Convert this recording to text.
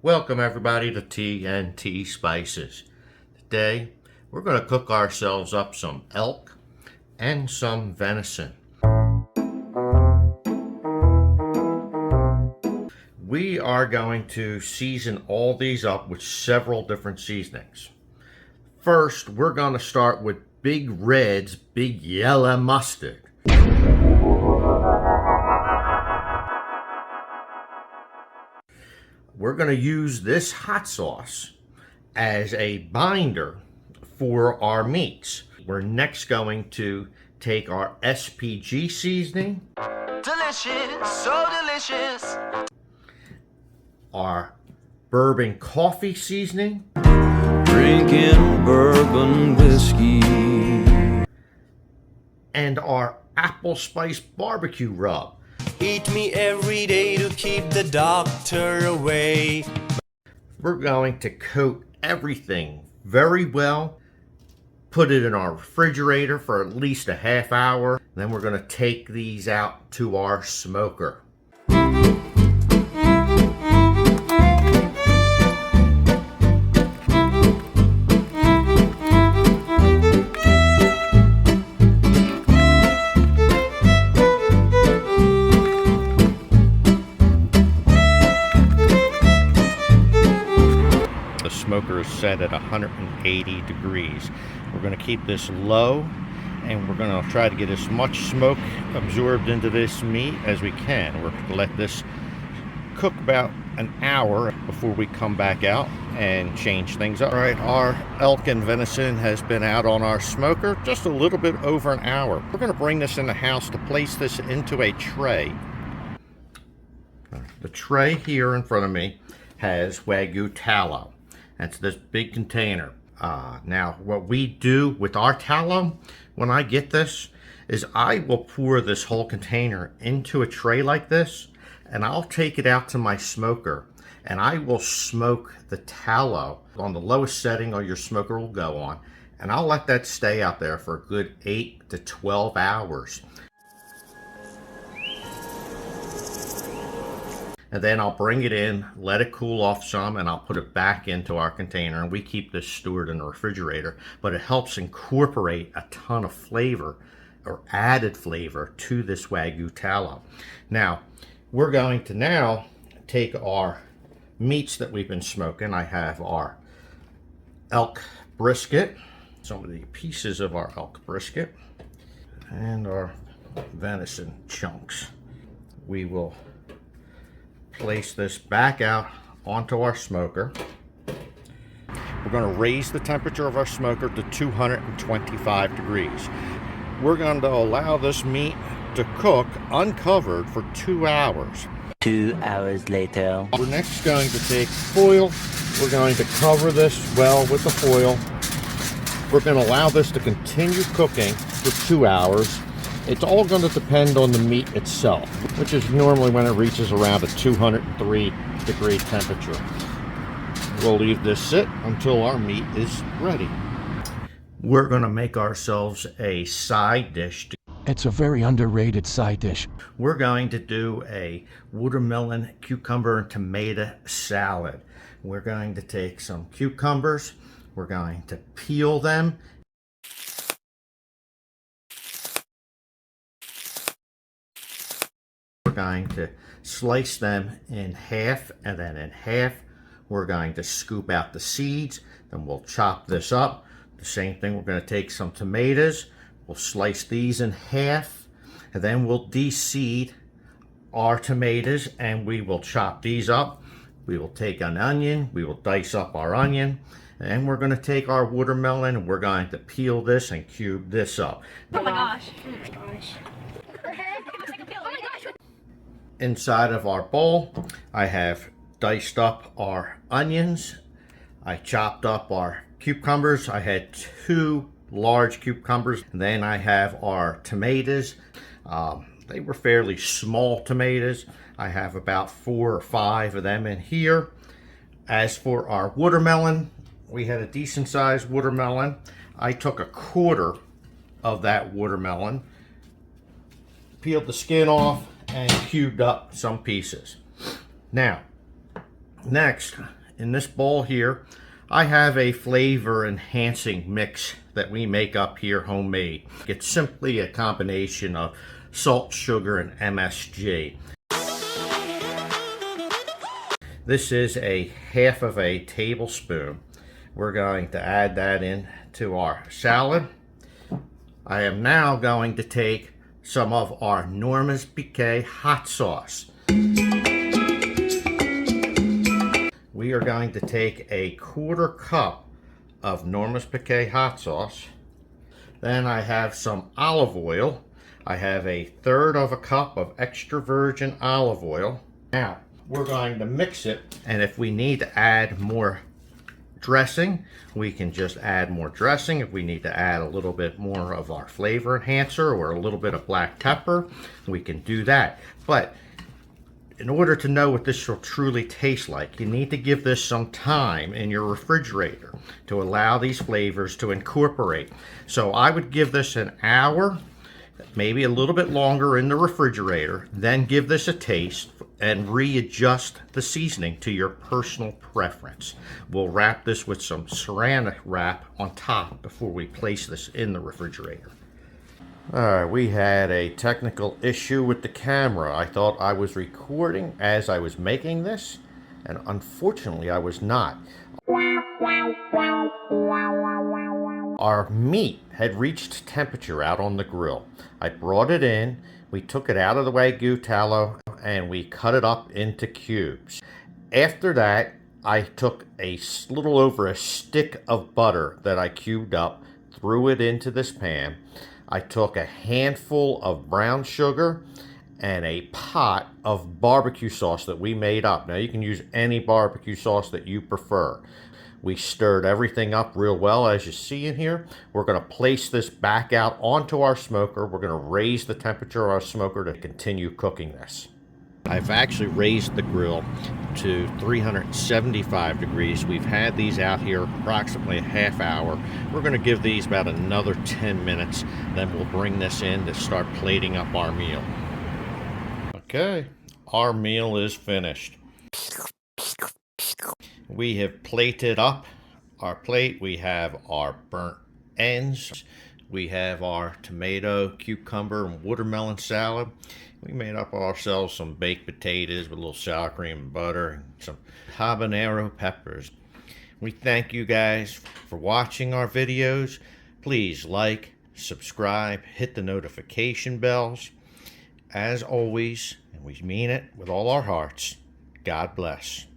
Welcome everybody to Tntspices. Today we're going to cook ourselves up some elk and some venison. We are going to season all these up with several different seasonings. First, we're going to start with Big Red's Big Yellow Mustard. We're going to use this hot sauce as a binder for our meats. We're next going to take our SPG seasoning. Delicious, so delicious. Our bourbon coffee seasoning. Drinking bourbon whiskey. And our apple spice barbecue rub. Eat me every day to keep the doctor away. We're going to coat everything very well, put it in our refrigerator for at least a half hour. Then we're going to take these out to our smoker. The smoker is set at 180 degrees. We're going to keep this low and we're going to try to get as much smoke absorbed into this meat as we can. We're going to let this cook about an hour before we come back out and change things up. All right, our elk and venison has been out on our smoker just a little bit over an hour. We're going to bring this in the house to place this into a tray. The tray here in front of me has Wagyu tallow. That's this big container. Now, what we do with our tallow, when I get this, is I will pour this whole container into a tray like this, and I'll take it out to my smoker, and I will smoke the tallow on the lowest setting or your smoker will go on, and I'll let that stay out there for a good 8 to 12 hours. And then I'll bring it in, let it cool off some, and I'll put it back into our container. And we keep this stored in the refrigerator, but it helps incorporate a ton of flavor or added flavor to this Wagyu tallow. Now, we're going to now take our meats that we've been smoking. I have our elk brisket, some of the pieces of our elk brisket, and our venison chunks. We will place this back out onto our smoker. We're going to raise the temperature of our smoker to 225 degrees. We're going to allow this meat to cook uncovered for 2 hours. 2 hours later. We're next going to take foil. We're going to cover this well with the foil. We're going to allow this to continue cooking for 2 hours. It's all going to depend on the meat itself, which is normally when it reaches around a 203 degree temperature. We'll leave this sit until our meat is ready. We're going to make ourselves a side dish. It's a very underrated side dish. We're going to do a watermelon, cucumber, and tomato salad. We're going to take some cucumbers. We're going to peel them. Going to slice them in half, and then in half we're going to scoop out the seeds. Then we'll chop this up. The same thing, we're going to take some tomatoes, we'll slice these in half, and then we'll de-seed our tomatoes and we will chop these up. We will take an onion, we will dice up our onion, and we're going to take our watermelon and we're going to peel this and cube this up. Oh my gosh. Oh my gosh. Inside of our bowl, I have diced up our onions. I chopped up our cucumbers. I had 2 large cucumbers. And then I have our tomatoes. They were fairly small tomatoes. I have about 4 or 5 of them in here. As for our watermelon, we had a decent sized watermelon. I took a quarter of that watermelon, peeled the skin off, and cubed up some pieces. Now, Next, in this bowl here, I have a flavor enhancing mix that we make up here homemade. It's simply a combination of salt, sugar, and MSG. This is a half of a tablespoon. We're going to add that in to our salad. I am now going to take some of our Norma's Piquet hot sauce. We are going to take a 1/4 cup of Norma's Piquet hot sauce. Then I have some olive oil. I have a 1/3 of a cup of extra virgin olive oil. Now, we're going to mix it, and if we need to add more dressing, we can just add more dressing. If we need to add a little bit more of our flavor enhancer or a little bit of black pepper, we can do that. But in order to know what this will truly taste like, you need to give this some time in your refrigerator to allow these flavors to incorporate. So I would give this an hour, maybe a little bit longer in the refrigerator, then give this a taste and readjust the seasoning to your personal preference. We'll wrap this with some saran wrap on top before we place this in the refrigerator. Alright, we had a technical issue with the camera. I thought I was recording as I was making this, and unfortunately I was not. Our meat had reached temperature out on the grill. I brought it in, we took it out of the Wagyu tallow, and we cut it up into cubes. After that, I took a little over a stick of butter that I cubed up, threw it into this pan. I took a handful of brown sugar and a pot of barbecue sauce that we made up. Now you can use any barbecue sauce that you prefer. We stirred everything up real well, as you see in here. We're going to place this back out onto our smoker. We're going to raise the temperature of our smoker to continue cooking this. I've actually raised the grill to 375 degrees. We've had these out here approximately a half hour. We're going to give these about another 10 minutes. Then we'll bring this in to start plating up our meal. Okay, our meal is finished. We have plated up our plate. We have our burnt ends. We have our tomato, cucumber, and watermelon salad. We made up ourselves some baked potatoes with a little sour cream and butter and some habanero peppers. We thank you guys for watching our videos. Please like, subscribe, hit the notification bells. As always, and we mean it with all our hearts, God bless.